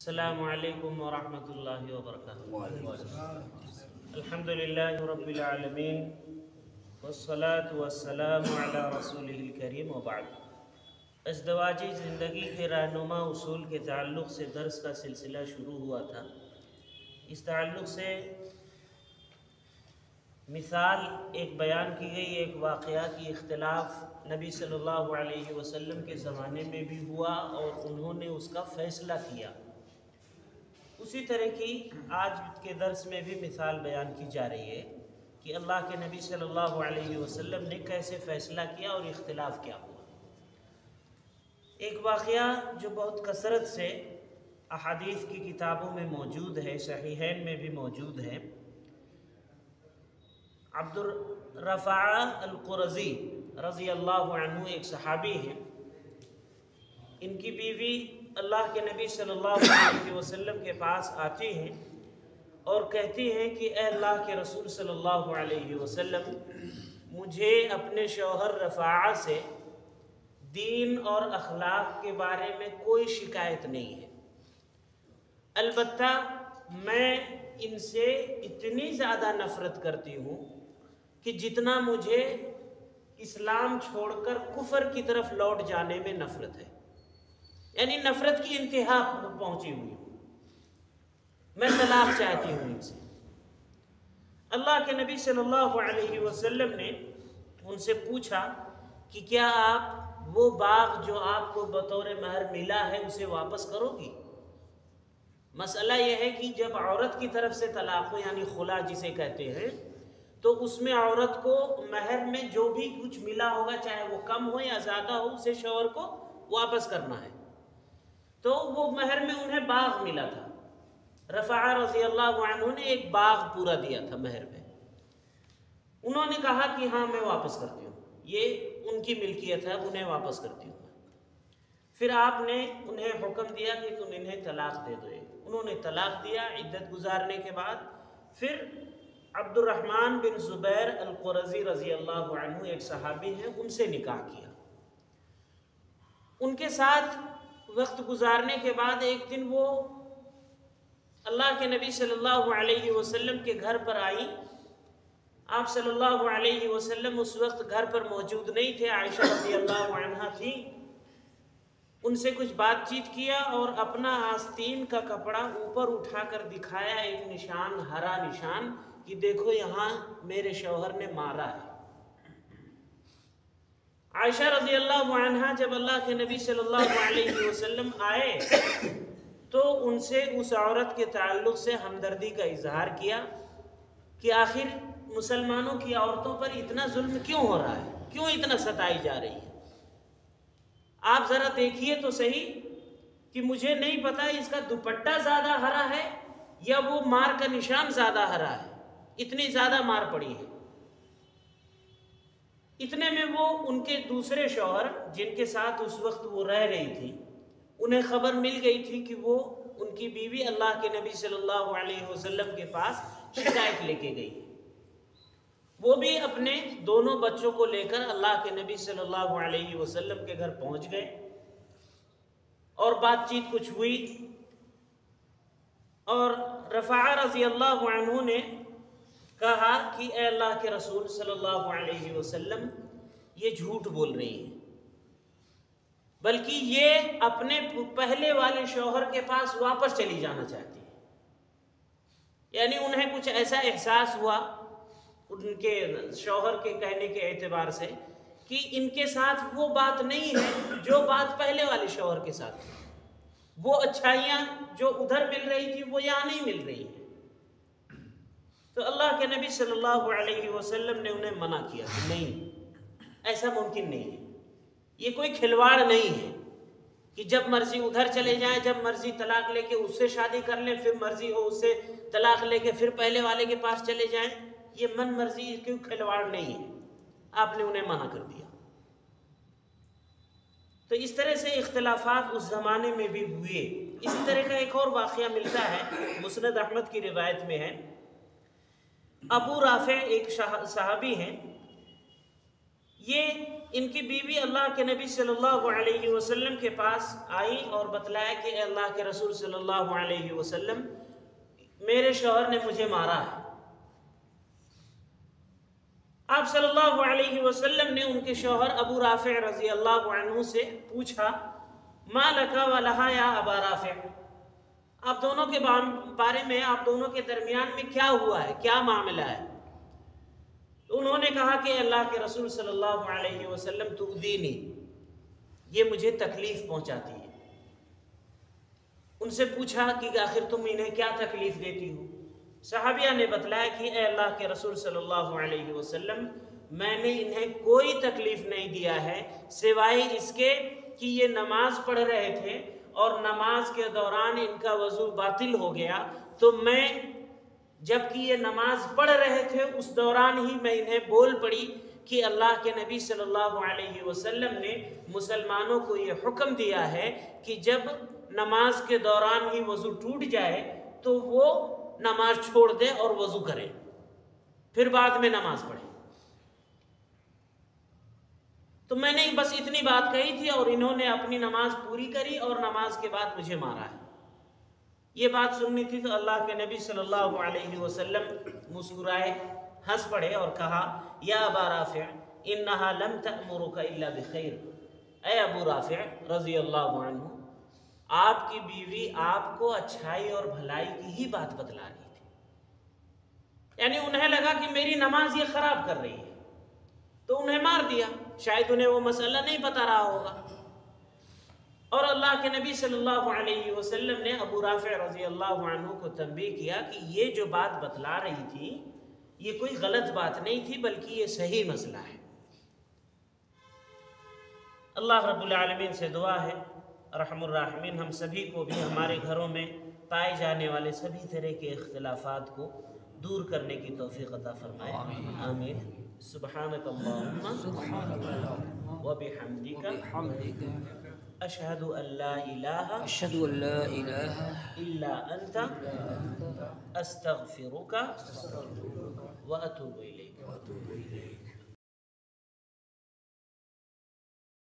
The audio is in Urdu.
السلام علیکم ورحمۃ اللہ وبرکاتہ۔ الحمدللہ رب العالمین والصلاة والسلام علی رسولہ الکریم وبعد۔ ازدواجی زندگی کے رہنما اصول کے تعلق سے درس کا سلسلہ شروع ہوا تھا۔ اس تعلق سے مثال ایک بیان کی گئی، ایک واقعہ کی اختلاف نبی صلی اللہ علیہ وسلم کے زمانے میں بھی ہوا اور انہوں نے اس کا فیصلہ کیا۔ اسی طرح کی آج کے درس میں بھی مثال بیان کی جا رہی ہے کہ اللہ کے نبی صلی اللہ علیہ وسلم نے کیسے فیصلہ کیا اور اختلاف کیا ہوا۔ ایک واقعہ جو بہت کثرت سے احادیث کی کتابوں میں موجود ہے، صحیحین میں بھی موجود ہے۔ عبد الرفاع القرظی رضی اللہ عنہ ایک صحابی ہیں۔ ان کی بیوی اللہ کے نبی صلی اللہ علیہ وسلم کے پاس آتی ہیں اور کہتی ہیں کہ اے اللہ کے رسول صلی اللہ علیہ وسلم، مجھے اپنے شوہر رفاعہ سے دین اور اخلاق کے بارے میں کوئی شکایت نہیں ہے، البتہ میں ان سے اتنی زیادہ نفرت کرتی ہوں کہ جتنا مجھے اسلام چھوڑ کر کفر کی طرف لوٹ جانے میں نفرت ہے، یعنی نفرت کی انتہا پہنچی ہوئی ہوں، میں طلاق چاہتی ہوں ان سے۔ اللہ کے نبی صلی اللہ علیہ وسلم نے ان سے پوچھا کہ کیا آپ وہ باغ جو آپ کو بطور مہر ملا ہے اسے واپس کرو گی؟ مسئلہ یہ ہے کہ جب عورت کی طرف سے طلاق ہو، یعنی خلا جسے کہتے ہیں، تو اس میں عورت کو مہر میں جو بھی کچھ ملا ہوگا، چاہے وہ کم ہو یا زیادہ ہو، اسے شوہر کو واپس کرنا ہے۔ تو وہ مہر میں انہیں باغ ملا تھا۔ رفاعہ رضی اللہ عنہ نے ایک باغ پورا دیا تھا مہر میں۔ انہوں نے کہا کہ ہاں میں واپس کرتی ہوں، یہ ان کی ملکیت ہے، انہیں واپس کرتی ہوں۔ پھر آپ نے انہیں حکم دیا کہ تم انہیں طلاق دے دو۔ انہوں نے طلاق دیا۔ عدت گزارنے کے بعد پھر عبد الرحمن بن زبیر القرظی رضی اللہ عنہ ایک صحابی ہیں، ان سے نکاح کیا۔ ان کے ساتھ وقت گزارنے کے بعد ایک دن وہ اللہ کے نبی صلی اللہ علیہ وسلم کے گھر پر آئی۔ آپ صلی اللہ علیہ وسلم اس وقت گھر پر موجود نہیں تھے، عائشہ رضی اللہ عنہا تھی۔ ان سے کچھ بات چیت کیا اور اپنا آستین کا کپڑا اوپر اٹھا کر دکھایا، ایک نشان، ہرا نشان، کہ دیکھو یہاں میرے شوہر نے مارا ہے۔ عائشہ رضی اللہ عنہا جب اللہ کے نبی صلی اللہ علیہ وسلم آئے تو ان سے اس عورت کے تعلق سے ہمدردی کا اظہار کیا کہ آخر مسلمانوں کی عورتوں پر اتنا ظلم کیوں ہو رہا ہے، کیوں اتنا ستائی جا رہی ہے؟ آپ ذرا دیکھیے تو صحیح کہ مجھے نہیں پتا اس کا دوپٹہ زیادہ ہرا ہے یا وہ مار کا نشان زیادہ ہرا ہے، اتنی زیادہ مار پڑی ہے۔ اتنے میں وہ ان کے دوسرے شوہر جن کے ساتھ اس وقت وہ رہ رہی تھی، انہیں خبر مل گئی تھی کہ وہ ان کی بیوی اللہ کے نبی صلی اللہ علیہ وسلم کے پاس شکایت لے کے گئی۔ وہ بھی اپنے دونوں بچوں کو لے کر اللہ کے نبی صلی اللہ علیہ وسلم کے گھر پہنچ گئے اور بات چیت کچھ ہوئی، اور رفاعہ رضی اللہ عنہ نے کہا کہ اے اللہ کے رسول صلی اللہ علیہ وسلم، یہ جھوٹ بول رہی ہیں، بلکہ یہ اپنے پہلے والے شوہر کے پاس واپس چلی جانا چاہتی ہے۔ یعنی انہیں کچھ ایسا احساس ہوا ان کے شوہر کے کہنے کے اعتبار سے کہ ان کے ساتھ وہ بات نہیں ہے جو بات پہلے والے شوہر کے ساتھ تھی، وہ اچھائیاں جو ادھر مل رہی تھی وہ یہاں نہیں مل رہی ہیں۔ تو اللہ کے نبی صلی اللہ علیہ وسلم نے انہیں منع کیا کہ نہیں، ایسا ممکن نہیں ہے، یہ کوئی کھلواڑ نہیں ہے کہ جب مرضی ادھر چلے جائیں، جب مرضی طلاق لے کے اس سے شادی کر لیں، پھر مرضی ہو اس سے طلاق لے کے پھر پہلے والے کے پاس چلے جائیں، یہ من مرضی کوئی کھلواڑ نہیں ہے۔ آپ نے انہیں منع کر دیا۔ تو اس طرح سے اختلافات اس زمانے میں بھی ہوئے۔ اسی طرح کا ایک اور واقعہ ملتا ہے، مسند احمد کی روایت میں ہے۔ ابو رافع ایک صحابی ہیں، یہ ان کی بیوی اللہ کے نبی صلی اللہ علیہ وسلم کے پاس آئی اور بتلایا کہ اے اللہ کے رسول صلی اللہ علیہ وسلم، میرے شوہر نے مجھے مارا ہے۔ آپ صلی اللہ علیہ وسلم نے ان کے شوہر ابو رافع رضی اللہ عنہ سے پوچھا، ما لکا و لہا یا ابا رافع، آپ دونوں کے بارے میں، آپ دونوں کے درمیان میں کیا ہوا ہے، کیا معاملہ ہے؟ انہوں نے کہا کہ اللہ کے رسول صلی اللہ علیہ وسلم تؤذینی، یہ مجھے تکلیف پہنچاتی ہے۔ ان سے پوچھا کہ آخر تم انہیں کیا تکلیف دیتی ہو؟ صحابیہ نے بتلایا کہ اے اللہ کے رسول صلی اللہ علیہ وسلم، میں نے انہیں کوئی تکلیف نہیں دیا ہے سوائے اس کے کہ یہ نماز پڑھ رہے تھے اور نماز کے دوران ان کا وضو باطل ہو گیا، تو میں جبکہ یہ نماز پڑھ رہے تھے اس دوران ہی میں انہیں بول پڑی کہ اللہ کے نبی صلی اللہ علیہ وسلم نے مسلمانوں کو یہ حکم دیا ہے کہ جب نماز کے دوران ہی وضو ٹوٹ جائے تو وہ نماز چھوڑ دے اور وضو کرے، پھر بعد میں نماز پڑھے۔ تو میں نے بس اتنی بات کہی تھی اور انہوں نے اپنی نماز پوری کری اور نماز کے بعد مجھے مارا ہے۔ یہ بات سننی تھی تو اللہ کے نبی صلی اللہ علیہ وسلم مسکرائے، ہنس پڑے اور کہا، یا ابا رافع انہا لم تأمرک الا بخیر، اے ابو رافع رضی اللہ عنہ، آپ کی بیوی آپ کو اچھائی اور بھلائی کی ہی بات بتلا رہی تھی، یعنی انہیں لگا کہ میری نماز یہ خراب کر رہی ہے تو انہیں مار دیا، شاید انہیں وہ مسئلہ نہیں پتا رہا ہوگا۔ اور اللہ کے نبی صلی اللہ علیہ وسلم نے ابو رافع رضی اللہ عنہ کو تنبیہ کیا کہ یہ جو بات بتلا رہی تھی یہ کوئی غلط بات نہیں تھی بلکہ یہ صحیح مسئلہ ہے۔ اللہ رب العالمین سے دعا ہے رحم الراحمین ہم سبھی کو بھی ہمارے گھروں میں پائے جانے والے سبھی طرح کے اختلافات کو دور کرنے کی توفیق عطا فرمائے، آمین۔ سبحانک اللہم و بحمدک اشہد ان لا الہ الا انت استغفرک و اتوب الیک۔